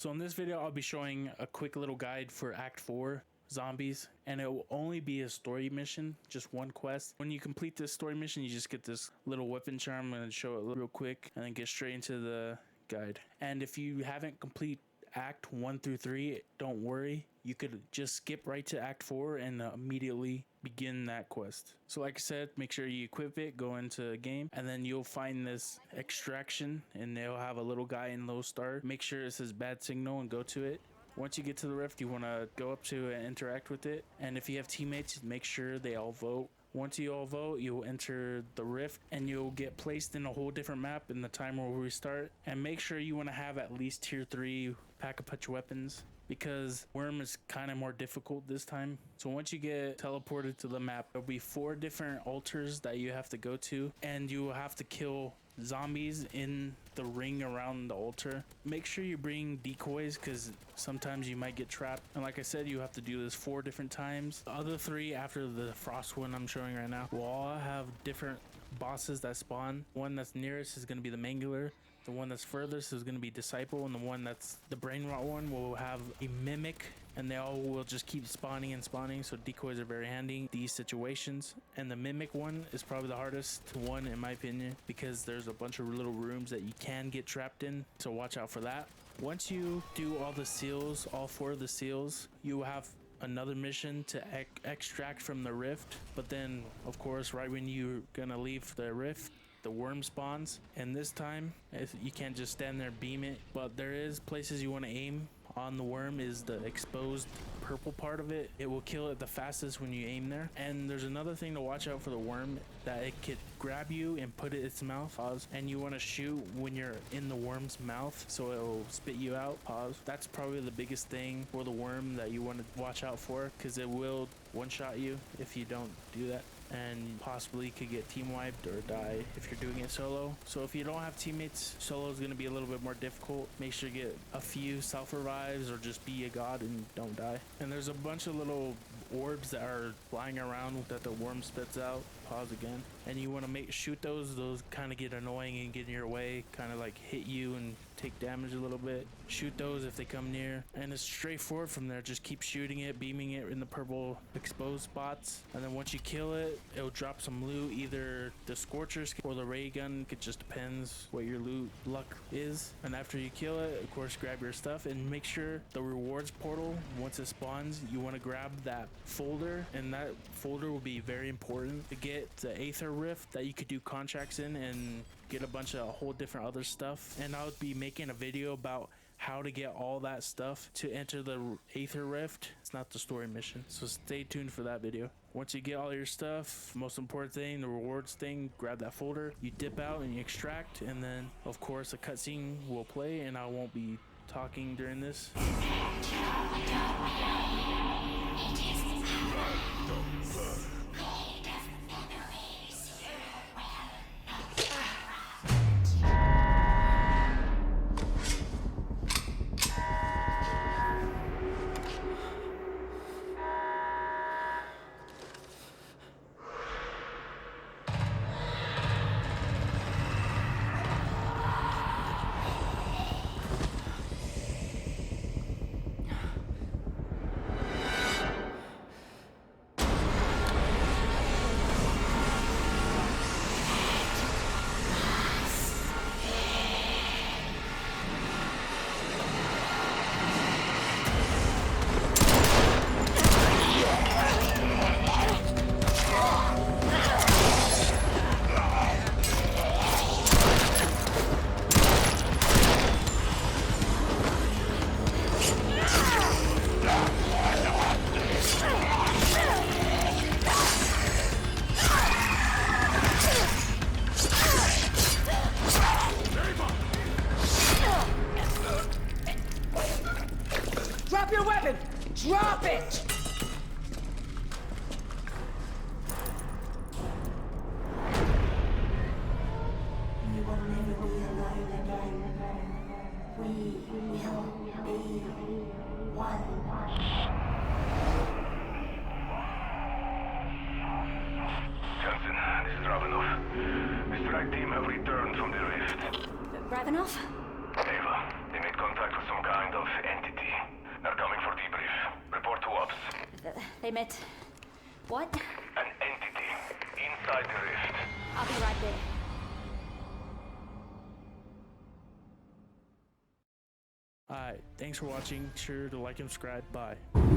So in this video, I'll be showing a quick little guide for Act 4 zombies, and it will only be a story mission, just one quest. When you complete this story mission, you just get this little weapon charm. I'm going to show it real quick and then get straight into the guide. And if you haven't complete Act 1 through 3, don't worry. You could just skip right to Act 4 and immediately begin that quest. So like I said, make sure you equip it, go into a game, and then you'll find this extraction, and they'll have a little guy in low star. Make sure it says bad signal and go to it. Once you get to the rift, you want to go up to and interact with it. And if you have teammates, make sure they all vote. Once you all vote, you'll enter the rift and you'll get placed in a whole different map, and the timer will restart. And make sure you want to have at least tier 3 pack-a-punch weapons, because worm is kind of more difficult this time. So once you get teleported to the map, there'll be 4 different altars that you have to go to, and you will have to kill zombies in the ring around the altar. Make sure you bring decoys, because sometimes you might get trapped. And like I said, you have to do this 4 different times. The other 3 after the frost one I'm showing right now will all have different bosses that spawn. One that's nearest is going to be the Mangler. The one that's furthest is going to be Disciple, and the one that's the Brain Rot one will have a Mimic, and they all will just keep spawning and spawning, so decoys are very handy in these situations. And the Mimic one is probably the hardest one in my opinion, because there's a bunch of little rooms that you can get trapped in, so watch out for that. Once you do all the seals, all 4 of the seals, you will have another mission to extract from the rift. But then of course, right when you're gonna leave the rift, the worm spawns, and this time you can't just stand there beam it, but there is places you want to aim on. The worm is the exposed purple part of it. It will kill it the fastest when you aim there. And there's another thing to watch out for the worm, that it could grab you and put it in its mouth. Pause. And you want to shoot when you're in the worm's mouth, so it'll spit you out. Pause. That's probably the biggest thing for the worm that you want to watch out for, because it will one-shot you if you don't do that, and possibly could get team wiped or die if you're doing it solo. So if you don't have teammates, solo is going to be a little bit more difficult. Make sure you get a few self revives, or just be a god and don't die. And there's a bunch of little orbs that are flying around that the worm spits out. Pause again. And you want to shoot those kind of get annoying and get in your way, kind of like hit you and take damage a little bit. Shoot those if they come near, and it's straightforward from there. Just keep shooting it, beaming it in the purple exposed spots, and then once you kill it, it'll drop some loot, either the Scorcher or the ray gun. It just depends what your loot luck is. And after you kill it, of course, grab your stuff, and make sure the rewards portal, once it spawns, you want to grab that folder, and that folder will be very important to get the Aether Rift that you could do contracts in and get a bunch of whole different other stuff. And I'll be making a video about how to get all that stuff to enter the Aether Rift. It's not the story mission, so stay tuned for that video. Once you get all your stuff, most important thing, the rewards thing, grab that folder, you dip out and you extract, and then of course a cutscene will play, and I won't be talking during this. Drop your weapon! Drop it! You will never be alone again. We will be one. Johnson, this is Ravenov. The strike team have returned from the rift. Ravenov? Ava, they made contact with some kind of Emmett. What? An entity inside the rift. I'll be right there. Alright, thanks for watching. Sure to like and subscribe. Bye.